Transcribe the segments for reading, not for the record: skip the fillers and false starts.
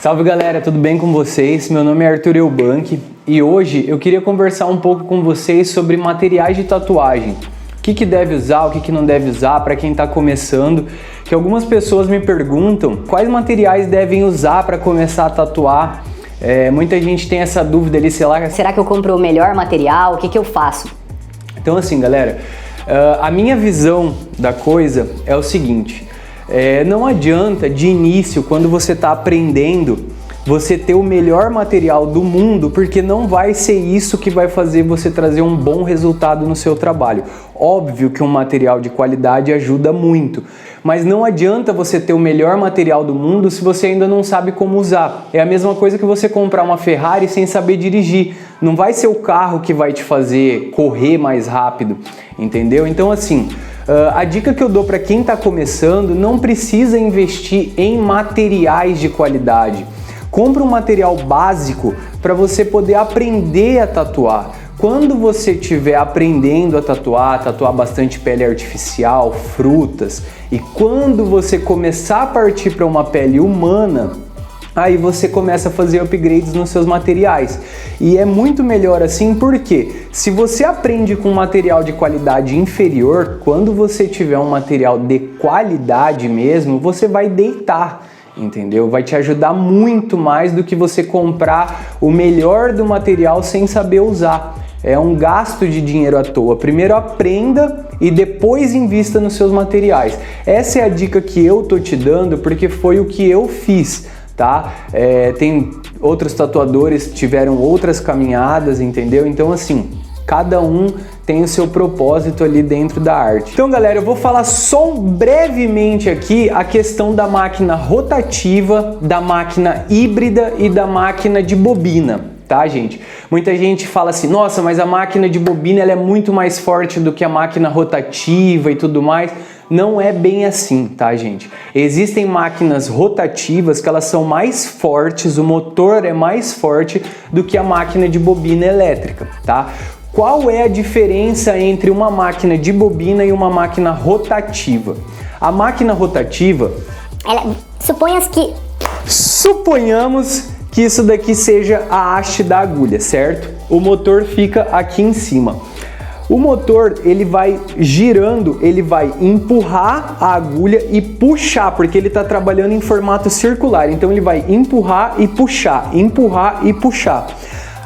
Salve galera, tudo bem com vocês? Meu nome é Arthur Eubank e hoje eu queria conversar um pouco com vocês sobre materiais de tatuagem. O que deve usar, o que não deve usar para quem está começando, que algumas pessoas me perguntam quais materiais devem usar para começar a tatuar. Muita gente tem essa dúvida ali, sei lá, será que eu compro o melhor material? O que eu faço? Então assim galera, a minha visão da coisa é o seguinte, não adianta de início, quando você está aprendendo, você ter o melhor material do mundo, porque não vai ser isso que vai fazer você trazer um bom resultado no seu trabalho. Óbvio que um material de qualidade ajuda muito, mas não adianta você ter o melhor material do mundo se você ainda não sabe como usar. É a mesma coisa que você comprar uma Ferrari sem saber dirigir. Não vai ser o carro que vai te fazer correr mais rápido, entendeu? Então assim, a dica que eu dou para quem está começando, não precisa investir em materiais de qualidade. Compre um material básico para você poder aprender a tatuar. Quando você estiver aprendendo a tatuar bastante pele artificial, frutas, e quando você começar a partir para uma pele humana, aí você começa a fazer upgrades nos seus materiais. E é muito melhor assim, porque se você aprende com material de qualidade inferior, quando você tiver um material de qualidade mesmo, você vai deitar. Entendeu? Vai te ajudar muito mais do que você comprar o melhor do material sem saber usar. É um gasto de dinheiro à toa. Primeiro aprenda e depois invista nos seus materiais. Essa é a dica que eu tô te dando porque foi o que eu fiz, tá? Tem outros tatuadores que tiveram outras caminhadas, entendeu? Então assim, cada um tem o seu propósito ali dentro da arte. Então galera, eu vou falar só brevemente aqui a questão da máquina rotativa, da máquina híbrida e da máquina de bobina, tá gente? Muita gente fala assim, nossa, mas a máquina de bobina ela é muito mais forte do que a máquina rotativa e tudo mais. Não é bem assim, tá gente? Existem máquinas rotativas que elas são mais fortes, o motor é mais forte do que a máquina de bobina elétrica, tá? Qual é a diferença entre uma máquina de bobina e uma máquina rotativa? A máquina rotativa, suponhamos que isso daqui seja a haste da agulha, certo? O motor fica aqui em cima. O motor, ele vai girando, ele vai empurrar a agulha e puxar, porque ele está trabalhando em formato circular. Então ele vai empurrar e puxar, empurrar e puxar.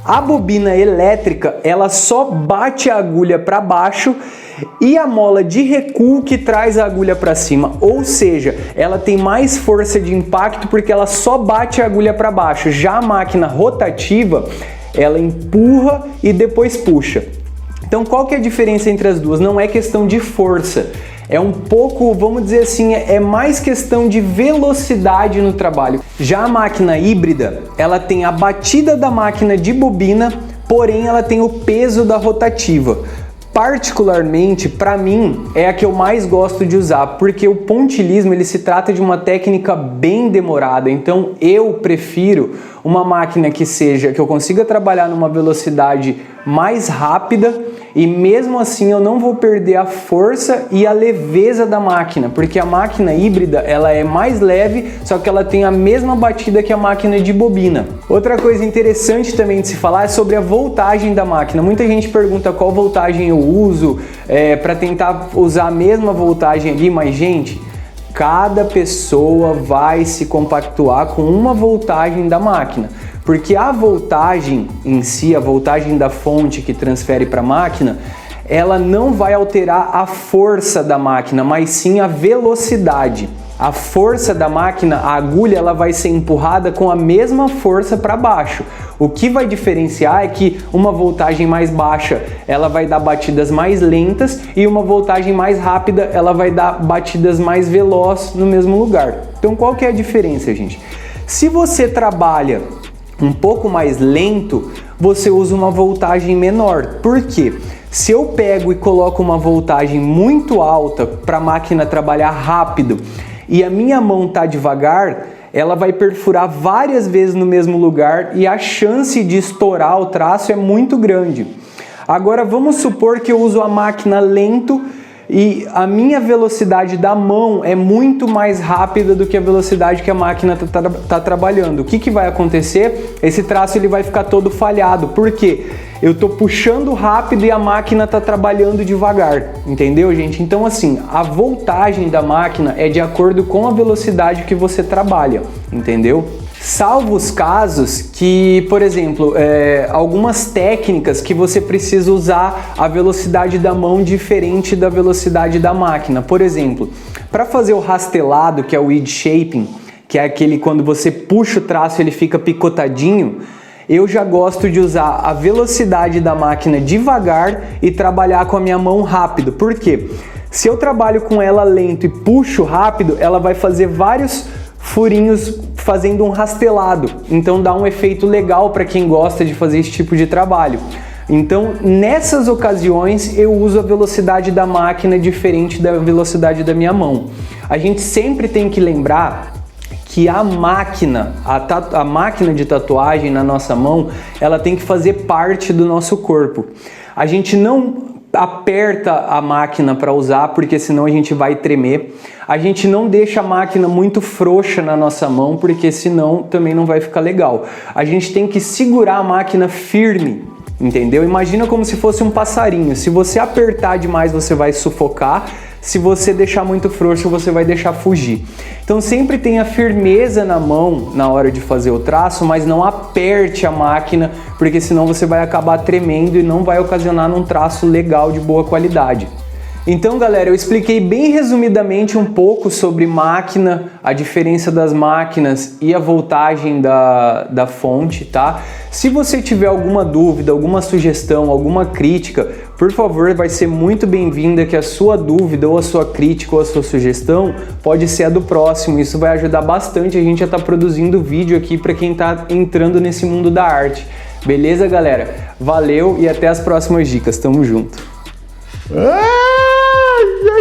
A bobina elétrica, ela só bate a agulha para baixo e a mola de recuo que traz a agulha para cima. Ou seja, ela tem mais força de impacto porque ela só bate a agulha para baixo. Já a máquina rotativa, ela empurra e depois puxa. Então qual que é a diferença entre as duas? Não é questão de força. É um pouco, vamos dizer assim, é mais questão de velocidade no trabalho. Já a máquina híbrida, ela tem a batida da máquina de bobina, porém ela tem o peso da rotativa. Particularmente, para mim, é a que eu mais gosto de usar, porque o pontilhismo ele se trata de uma técnica bem demorada, então eu prefiro uma máquina que eu consiga trabalhar numa velocidade mais rápida e mesmo assim eu não vou perder a força e a leveza da máquina, porque a máquina híbrida ela é mais leve, só que ela tem a mesma batida que a máquina de bobina. Outra coisa interessante também de se falar é sobre a voltagem da máquina. Muita gente pergunta qual voltagem eu uso para tentar usar a mesma voltagem ali, mas gente, cada pessoa vai se compactuar com uma voltagem da máquina. Porque a voltagem em si, a voltagem da fonte que transfere para a máquina, ela não vai alterar a força da máquina, mas sim a velocidade. A força da máquina, a agulha, ela vai ser empurrada com a mesma força para baixo. O que vai diferenciar é que uma voltagem mais baixa, ela vai dar batidas mais lentas e uma voltagem mais rápida, ela vai dar batidas mais velozes no mesmo lugar. Então qual que é a diferença, gente? Se você trabalha um pouco mais lento, você usa uma voltagem menor. Por quê? Se eu pego e coloco uma voltagem muito alta para a máquina trabalhar rápido e a minha mão tá devagar, ela vai perfurar várias vezes no mesmo lugar e a chance de estourar o traço é muito grande. Agora vamos supor que eu uso a máquina lento e a minha velocidade da mão é muito mais rápida do que a velocidade que a máquina tá trabalhando. O que vai acontecer? Esse traço ele vai ficar todo falhado. Por quê? Eu tô puxando rápido e a máquina tá trabalhando devagar, entendeu, gente? Então assim, a voltagem da máquina é de acordo com a velocidade que você trabalha, entendeu? Salvo os casos que, por exemplo, algumas técnicas que você precisa usar a velocidade da mão diferente da velocidade da máquina. Por exemplo, para fazer o rastelado, que é o weed shaping, que é aquele quando você puxa o traço ele fica picotadinho, eu já gosto de usar a velocidade da máquina devagar e trabalhar com a minha mão rápido. Por quê? Se eu trabalho com ela lento e puxo rápido, ela vai fazer vários furinhos fazendo um rastelado, então dá um efeito legal para quem gosta de fazer esse tipo de trabalho. Então nessas ocasiões eu uso a velocidade da máquina diferente da velocidade da minha mão. A gente sempre tem que lembrar que a máquina de tatuagem na nossa mão, ela tem que fazer parte do nosso corpo. A gente não aperta a máquina para usar, porque senão a gente vai tremer. A gente não deixa a máquina muito frouxa na nossa mão, porque senão também não vai ficar legal. A gente tem que segurar a máquina firme, entendeu? Imagina como se fosse um passarinho. Se você apertar demais, você vai sufocar. Se você deixar muito frouxo, você vai deixar fugir. Então sempre tenha firmeza na mão na hora de fazer o traço, mas não aperte a máquina, porque senão você vai acabar tremendo e não vai ocasionar um traço legal de boa qualidade. Então, galera, eu expliquei bem resumidamente um pouco sobre máquina, a diferença das máquinas e a voltagem da fonte, tá? Se você tiver alguma dúvida, alguma sugestão, alguma crítica, por favor, vai ser muito bem-vinda, que a sua dúvida ou a sua crítica ou a sua sugestão pode ser a do próximo. Isso vai ajudar bastante a gente a estar produzindo vídeo aqui para quem está entrando nesse mundo da arte. Beleza, galera? Valeu e até as próximas dicas. Tamo junto!